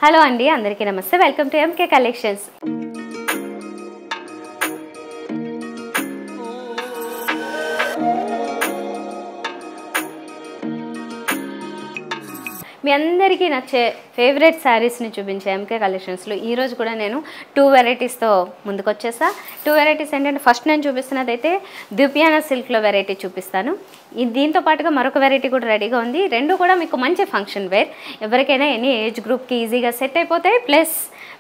Hello అండి, అందరికీ నమస్తే. Welcome to MK collections. మీ అందరికీ నచ్చే ఫేవరెట్ శారీస్ని చూపించే ఎంకే కలెక్షన్స్లో ఈరోజు కూడా నేను 2 వెరైటీస్తో ముందుకు వచ్చేసా. 2 వెరైటీస్ ఏంటంటే, ఫస్ట్ నేను చూపిస్తున్నది అయితే దుపియానా సిల్క్లో వెరైటీ చూపిస్తాను. దీంతో పాటుగా మరొక వెరైటీ కూడా రెడీగా ఉంది. రెండు కూడా మీకు మంచి ఫంక్షన్ వేర్, ఎవరికైనా ఎనీ ఏజ్ గ్రూప్కి ఈజీగా సెట్ అయిపోతాయి. ప్లస్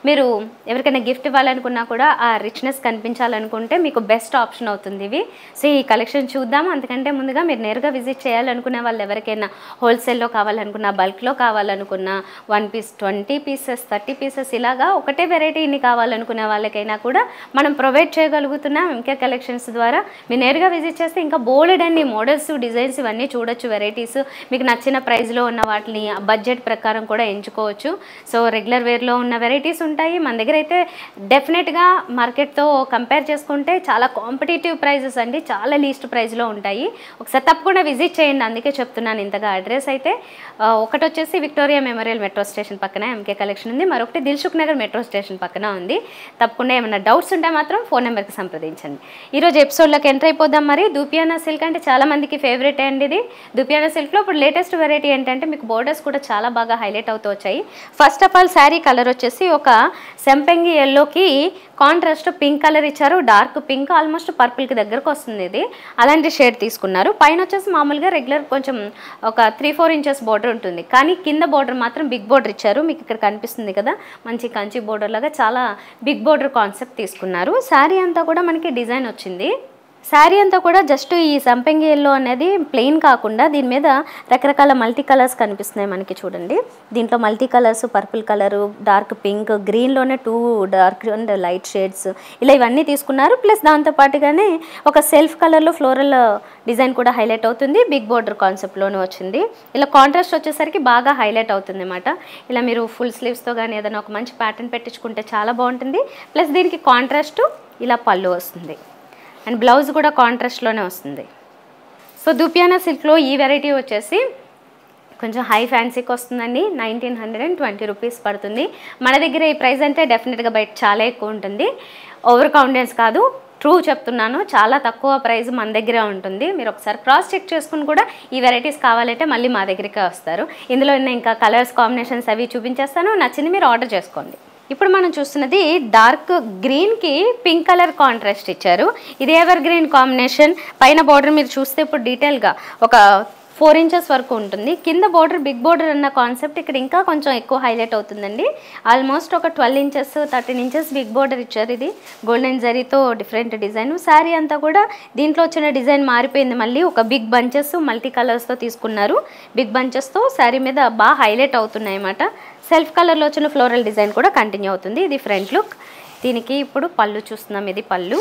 మీరు ఎవరికైనా గిఫ్ట్ ఇవ్వాలనుకున్నా కూడా ఆ రిచ్నెస్ కనిపించాలనుకుంటే మీకు బెస్ట్ ఆప్షన్ అవుతుంది ఇవి. సో ఈ కలెక్షన్ చూద్దాము. అంతకంటే ముందుగా మీరు నేరుగా విజిట్ చేయాలనుకునే వాళ్ళు ఎవరికైనా హోల్సేల్లో కావాలనుకున్నా, బల్క్లో కావాలనుకున్నా, 1 పీస్ 20 పీసెస్ 30 పీసెస్ ఇలాగా ఒకటే వెరైటీని కావాలనుకునే వాళ్ళకైనా కూడా మనం ప్రొవైడ్ చేయగలుగుతున్నాం ఎంకే కలెక్షన్స్ ద్వారా. మీరు నేరుగా విజిట్ చేస్తే ఇంకా బోల్డ్ అన్ని మోడల్స్, డిజైన్స్ ఇవన్నీ చూడొచ్చు. వెరైటీస్ మీకు నచ్చిన ప్రైస్లో ఉన్న వాటిని బడ్జెట్ ప్రకారం కూడా ఎంచుకోవచ్చు. సో రెగ్యులర్ వేర్లో ఉన్న వెరైటీస్ ఉంటాయి మన దగ్గర అయితే. డెఫినెట్గా మార్కెట్తో కంపేర్ చేసుకుంటే చాలా కాంపిటేటివ్ ప్రైజెస్ అండి, చాలా లీస్ట్ ప్రైస్లో ఉంటాయి. ఒకసారి తప్పకుండా విజిట్ చేయండి, అందుకే చెప్తున్నాను ఇంతగా. అడ్రస్ అయితే ఒకటి వచ్చేసి విక్టోరియా మెమోరియల్ మెట్రో స్టేషన్ పక్కన ఎంకే కలెక్షన్ ఉంది, మరొకటి దిల్సుఖ్ నగర్ మెట్రో స్టేషన్ పక్కన ఉంది. తప్పకుండా ఏమైనా డౌట్స్ ఉంటే మాత్రం ఫోన్ నెంబర్కి సంప్రదించండి. ఈరోజు ఎపిసోడ్లోకి ఎంటర్ అయిపోదాం. మరి దుపియానా సిల్క్ అంటే చాలా మందికి ఫేవరెట్ అండి ఇది. దుపియానా సిల్క్లో ఇప్పుడు లేటెస్ట్ వెరైటీ ఏంటంటే మీకు బోర్డర్స్ కూడా చాలా బాగా హైలైట్ అవుతూ వచ్చాయి. First of all sari colour వచ్చేసి ఒక సెంపెంగి ఎల్లోకి కాంట్రాస్ట్ పింక్ కలర్ ఇచ్చారు. డార్క్ పింక్, ఆల్మోస్ట్ పర్పుల్కి దగ్గరకు వస్తుంది. ఇది అలాంటి షేడ్ తీసుకున్నారు. పైన వచ్చేసి మామూలుగా రెగ్యులర్ కొంచెం ఒక 3-4 ఇంచెస్ బోర్డర్ ఉంటుంది, కానీ కింద బోర్డర్ మాత్రం బిగ్ బోర్డర్ ఇచ్చారు. మీకు ఇక్కడ కనిపిస్తుంది కదా, మంచి కంచి బోర్డర్ లాగా చాలా బిగ్ బోర్డర్ కాన్సెప్ట్ తీసుకున్నారు. శారీ అంతా కూడా మనకి డిజైన్ వచ్చింది. శారీ అంతా కూడా జస్ట్ ఈ సంపెంగి ఎల్లో అనేది ప్లెయిన్ కాకుండా దీని మీద రకరకాల మల్టీ కలర్స్ కనిపిస్తున్నాయి మనకి. చూడండి, దీంట్లో multi colours, purple colour, dark pink, గ్రీన్లోనే 2 డార్క్ అండ్ లైట్ షేడ్స్ ఇలా ఇవన్నీ తీసుకున్నారు. ప్లస్ దాంతోపాటుగానే ఒక సెల్ఫ్ కలర్లో ఫ్లోరల్ డిజైన్ కూడా హైలైట్ అవుతుంది. బిగ్ బోర్డర్ కాన్సెప్ట్లోనే వచ్చింది. ఇలా కాంట్రాస్ట్ వచ్చేసరికి బాగా హైలైట్ అవుతుంది అన్నమాట. ఇలా మీరు ఫుల్ స్లీవ్స్తో కానీ ఏదైనా ఒక మంచి ప్యాటర్న్ పెట్టించుకుంటే చాలా బాగుంటుంది. ప్లస్ దీనికి కాంట్రాస్ట్ ఇలా పళ్ళు వస్తుంది అండ్ బ్లౌజ్ కూడా కాంట్రాస్ట్లోనే వస్తుంది. సో దుపియానా సిల్క్లో ఈ వెరైటీ వచ్చేసి కొంచెం హై ఫ్యాన్సీకి వస్తుందండి. 1920 రూపీస్ పడుతుంది. మన దగ్గర ఈ ప్రైస్ అంటే డెఫినెట్గా బయట చాలా ఎక్కువ ఉంటుంది. ఓవర్ కాన్ఫిడెన్స్ కాదు, ట్రూ చెప్తున్నాను. చాలా తక్కువ ప్రైస్ మన దగ్గరే ఉంటుంది. మీరు ఒకసారి క్రాస్ చెక్ చేసుకుని కూడా ఈ వెరైటీస్ కావాలంటే మళ్ళీ మా దగ్గరికి వస్తారు. ఇందులో ఇంకా కలర్స్ కాంబినేషన్స్ అవి చూపించేస్తాను, నచ్చింది మీరు ఆర్డర్ చేసుకోండి. ఇప్పుడు మనం చూస్తున్నది డార్క్ గ్రీన్కి పింక్ కలర్ కాంట్రాస్ట్ ఇచ్చారు. ఇది ఎవర్ గ్రీన్ కాంబినేషన్. పైన బార్డర్ మీరు చూస్తే ఇప్పుడు డీటెయిల్గా ఒక 4 ఇంచెస్ వరకు ఉంటుంది. కింద బోర్డర్ బిగ్ బోర్డర్ అన్న కాన్సెప్ట్ ఇక్కడ ఇంకా కొంచెం ఎక్కువ హైలైట్ అవుతుందండి. ఆల్మోస్ట్ ఒక 12 ఇంచెస్ 13 ఇంచెస్ బిగ్ బోర్డర్ ఇచ్చారు. ఇది గోల్డెన్ జరీతో డిఫరెంట్ డిజైన్. శారీ అంతా కూడా దీంట్లో వచ్చిన డిజైన్ మారిపోయింది. మళ్ళీ ఒక బిగ్ బంచెస్ మల్టీ కలర్స్తో తీసుకున్నారు. బిగ్ బంచెస్తో శారీ మీద బాగా హైలైట్ అవుతున్నాయి అన్నమాట. సెల్ఫ్ కలర్లో వచ్చిన ఫ్లోరల్ డిజైన్ కూడా కంటిన్యూ అవుతుంది. ఇది ఫ్రంట్ లుక్. దీనికి ఇప్పుడు పళ్ళు చూస్తున్నాం, ఇది పళ్ళు.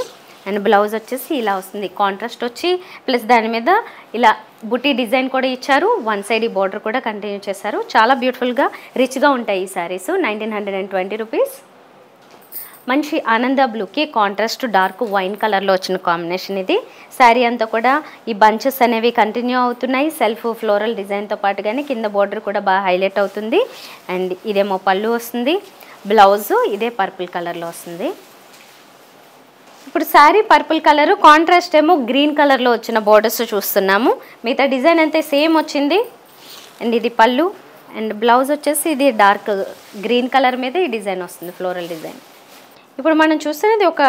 అండ్ బ్లౌజ్ వచ్చేసి ఇలా వస్తుంది, కాంట్రాస్ట్ వచ్చి ప్లస్ దాని మీద ఇలా బుటీ డిజైన్ కూడా ఇచ్చారు. 1 సైడ్ ఈ బార్డర్ కూడా కంటిన్యూ చేశారు. చాలా బ్యూటిఫుల్గా రిచ్గా ఉంటాయి ఈ శారీస్. 1920 రూపీస్. మంచి ఆనంద బ్లూకి కాంట్రాస్ట్ డార్క్ వైన్ కలర్లో వచ్చిన కాంబినేషన్ ఇది. శారీ అంతా కూడా ఈ బంచెస్ అనేవి కంటిన్యూ అవుతున్నాయి. సెల్ఫ్ ఫ్లోరల్ డిజైన్తో పాటుగానే కింద బార్డర్ కూడా బాగా హైలైట్ అవుతుంది. అండ్ ఇదేమో పళ్ళు వస్తుంది. బ్లౌజు ఇదే పర్పుల్ కలర్లో వస్తుంది. ఇప్పుడు శారీ పర్పుల్ కలరు, కాంట్రాస్ట్ ఏమో గ్రీన్ కలర్లో వచ్చిన బోర్డర్స్ చూస్తున్నాము. మిగతా డిజైన్ అంతే సేమ్ వచ్చింది. అండ్ ఇది పళ్ళు. అండ్ బ్లౌజ్ వచ్చేసి ఇది డార్క్ గ్రీన్ కలర్ మీద ఈ డిజైన్ వస్తుంది, ఫ్లోరల్ డిజైన్. ఇప్పుడు మనం చూస్తున్నది ఒక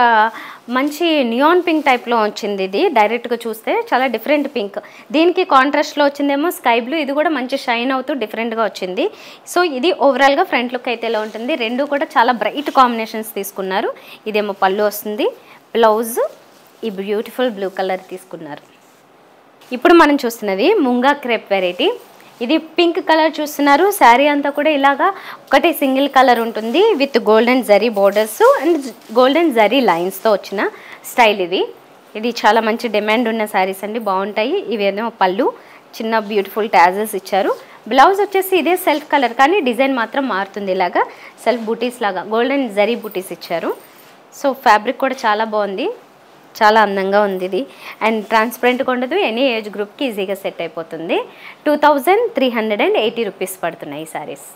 మంచి నియాన్ పింక్ టైప్లో వచ్చింది. ఇది డైరెక్ట్గా చూస్తే చాలా డిఫరెంట్ పింక్. దీనికి కాంట్రాస్ట్లో వచ్చిందేమో స్కై బ్లూ. ఇది కూడా మంచి షైన్ అవుతూ డిఫరెంట్గా వచ్చింది. సో ఇది ఓవరాల్గా ఫ్రంట్ లుక్ అయితే ఇలా ఉంటుంది. రెండు కూడా చాలా బ్రైట్ కాంబినేషన్స్ తీసుకున్నారు. ఇదేమో పళ్ళు వస్తుంది. బ్లౌజ్ ఈ బ్యూటిఫుల్ బ్లూ కలర్ తీసుకున్నారు. ఇప్పుడు మనం చూస్తున్నది ముంగా క్రేప్ వెరైటీ. ఇది పింక్ కలర్ చూస్తున్నారు. శారీ అంతా కూడా ఇలాగా ఒకటి సింగిల్ కలర్ ఉంటుంది with golden zari borders and golden zari లైన్స్తో వచ్చిన స్టైల్ ఇది. ఇది చాలా మంచి డిమాండ్ ఉన్న శారీస్ అండి, బాగుంటాయి. ఇవేమో పళ్ళు, చిన్న బ్యూటిఫుల్ టాజెస్ ఇచ్చారు. బ్లౌజ్ వచ్చేసి ఇదే సెల్ఫ్ కలర్, కానీ డిజైన్ మాత్రం మారుతుంది. ఇలాగా సెల్ఫ్ బూటీస్ లాగా గోల్డెన్ జరీ బూటీస్ ఇచ్చారు. సో ఫ్యాబ్రిక్ కూడా చాలా బాగుంది, చాలా అందంగా ఉంది ఇది. అండ్ ట్రాన్స్పరెంట్గా ఉండదు, ఎనీ ఏజ్ గ్రూప్కి ఈజీగా సెట్ అయిపోతుంది. 2380 రూపీస్ పడుతున్నాయి ఈ శారీస్.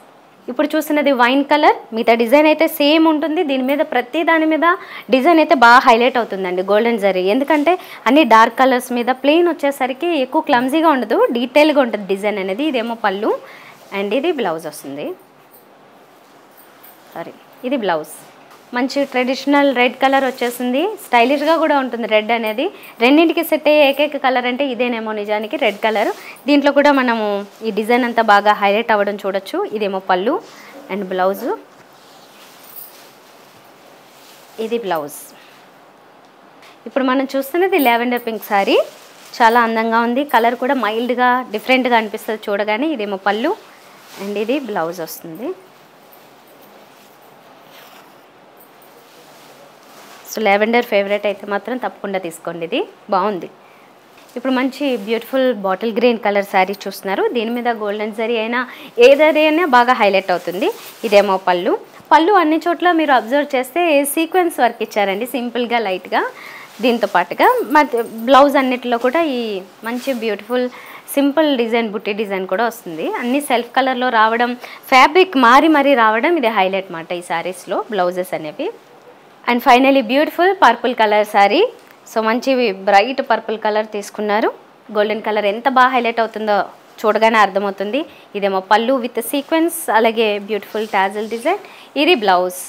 ఇప్పుడు చూస్తున్నది వైన్ కలర్, మిగతా డిజైన్ అయితే సేమ్ ఉంటుంది. దీని మీద ప్రతి దాని మీద డిజైన్ అయితే బాగా హైలైట్ అవుతుందండి గోల్డెన్ జరీ. ఎందుకంటే అన్ని డార్క్ కలర్స్ మీద ప్లెయిన్ వచ్చేసరికి ఎక్కువ క్లమ్జీగా ఉండదు, డీటెయిల్గా ఉంటుంది డిజైన్ అనేది. ఇదేమో పళ్ళు అండ్ ఇది బ్లౌజ్ వస్తుంది. సారీ, ఇది బ్లౌజ్. మంచి ట్రెడిషనల్ రెడ్ కలర్ వచ్చేసింది, స్టైలిష్గా కూడా ఉంటుంది రెడ్ అనేది. రెండింటికి సెట్ అయ్యే ఏకైక కలర్ అంటే ఇదేనేమో నిజానికి, రెడ్ కలర్. దీంట్లో కూడా మనము ఈ డిజైన్ అంతా బాగా హైలైట్ అవ్వడం చూడొచ్చు. ఇదేమో పళ్ళు అండ్ బ్లౌజు, ఇది బ్లౌజ్. ఇప్పుడు మనం చూస్తున్నది లావెండర్ పింక్ శారీ, చాలా అందంగా ఉంది. కలర్ కూడా మైల్డ్గా డిఫరెంట్గా అనిపిస్తుంది చూడగానే. ఇదేమో పళ్ళు అండ్ ఇది బ్లౌజ్ వస్తుంది. సో లావెండర్ ఫేవరెట్ అయితే మాత్రం తప్పకుండా తీసుకోండి, ఇది బాగుంది. ఇప్పుడు మంచి beautiful bottle green colour sari చూస్తున్నారు. దీని మీద గోల్డెన్ జరీ అయినా ఏదైనా బాగా హైలైట్ అవుతుంది. ఇదేమో పళ్ళు. పళ్ళు అన్ని చోట్ల మీరు అబ్జర్వ్ చేస్తే సీక్వెన్స్ వర్క్ ఇచ్చారండి, సింపుల్గా లైట్గా. దీంతో పాటుగా బ్లౌజ్ అన్నిటిలో కూడా ఈ మంచి బ్యూటిఫుల్ సింపుల్ డిజైన్, బుట్టి డిజైన్ కూడా వస్తుంది. అన్ని సెల్ఫ్ కలర్లో రావడం, ఫ్యాబ్రిక్ మారి మరీ రావడం ఇది హైలైట్ మాట ఈ శారీస్లో బ్లౌజెస్ అనేవి. And finally beautiful purple colour sari. So మంచి బ్రైట్ పర్పుల్ కలర్ తీసుకున్నారు. గోల్డెన్ కలర్ ఎంత బాగా హైలైట్ అవుతుందో చూడగానే అర్థమవుతుంది. ఇదేమో పళ్ళు విత్ సీక్వెన్స్, అలాగే బ్యూటిఫుల్ టాజిల్ డిజైన్. ఇది బ్లౌజ్.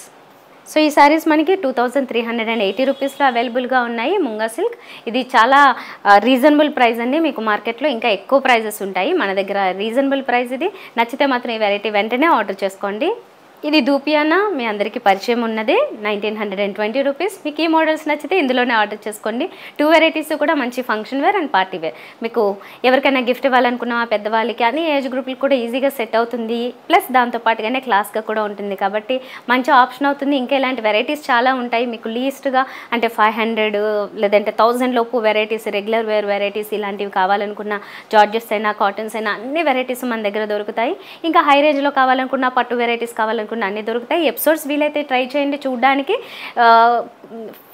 సో ఈ శారీస్ మనకి 2380 రూపీస్లో అవైలబుల్గా ఉన్నాయి. ముంగా సిల్క్. ఇది చాలా రీజనబుల్ ప్రైస్ అండి. మీకు మార్కెట్లో ఇంకా ఎక్కువ ప్రైజెస్ ఉంటాయి, మన దగ్గర రీజనబుల్ ప్రైస్ ఇది. నచ్చితే మాత్రం ఈ వెరైటీ వెంటనే ఆర్డర్ చేసుకోండి. ఇది దూపియానా, మీ అందరికీ పరిచయం ఉన్నదే, 1920 రూపీస్. మీకు ఈ మోడల్స్ నచ్చితే ఇందులోనే ఆర్డర్ చేసుకోండి. 2 వెరైటీస్ కూడా మంచి function wear and party wear. మీకు ఎవరికైనా గిఫ్ట్ ఇవ్వాలనుకున్నా పెద్దవాళ్ళకి అన్ని ఏజ్ గ్రూపులు కూడా ఈజీగా సెట్ అవుతుంది. ప్లస్ దాంతోపాటుగానే క్లాస్గా కూడా ఉంటుంది కాబట్టి మంచి ఆప్షన్ అవుతుంది. ఇంకా ఇలాంటి వెరైటీస్ చాలా ఉంటాయి మీకు లీస్ట్గా, అంటే 500 లేదంటే 1000 లోపు వెరైటీస్, రెగ్యులర్ వేర్ వెరైటీస్ ఇలాంటివి కావాలనుకున్న, జార్జెస్ అయినా కాటన్స్ అయినా అన్ని వెరైటీస్ మన దగ్గర దొరుకుతాయి. ఇంకా హై రేంజ్లో కావాలనుకున్న, పట్టు వెరైటీస్ కావాలనుకున్న అన్ని దొరుకుతాయి. ఎపిసోడ్స్ వీలైతే ట్రై చేయండి చూడడానికి.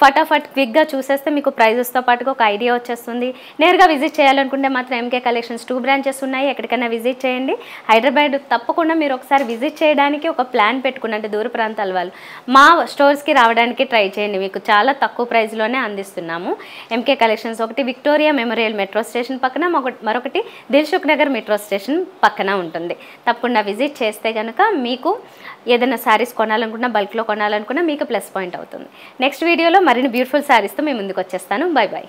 ఫటాఫట్ క్విక్గా చూసేస్తే మీకు ప్రైజెస్తో పాటుగా ఒక ఐడియా వచ్చేస్తుంది. నేరుగా విజిట్ చేయాలనుకుంటే మాత్రం ఎంకే కలెక్షన్స్ 2 బ్రాంచెస్ ఉన్నాయి, ఎక్కడికైనా విజిట్ చేయండి. హైదరాబాద్ తప్పకుండా మీరు ఒకసారి విజిట్ చేయడానికి ఒక ప్లాన్ పెట్టుకున్నట్టు దూర ప్రాంతాల వాళ్ళు మా స్టోర్స్కి రావడానికి ట్రై చేయండి. మీకు చాలా తక్కువ ప్రైస్లోనే అందిస్తున్నాము. ఎంకే కలెక్షన్స్ ఒకటి విక్టోరియా మెమోరియల్ మెట్రో స్టేషన్ పక్కన, మరొకటి దిల్సుఖ్ నగర్ మెట్రో స్టేషన్ పక్కన ఉంటుంది. తప్పకుండా విజిట్ చేస్తే కనుక మీకు ఏదైనా శారీస్ కొనాలనుకున్నా, బల్క్లో కొనాలనుకున్నా మీకు ప్లస్ పాయింట్ అవుతుంది. నెక్స్ట్ వీడియోలో మరిన్ని బ్యూటిఫుల్ శారీస్తో మీ ముందుకు వచ్చేస్తాను. By by.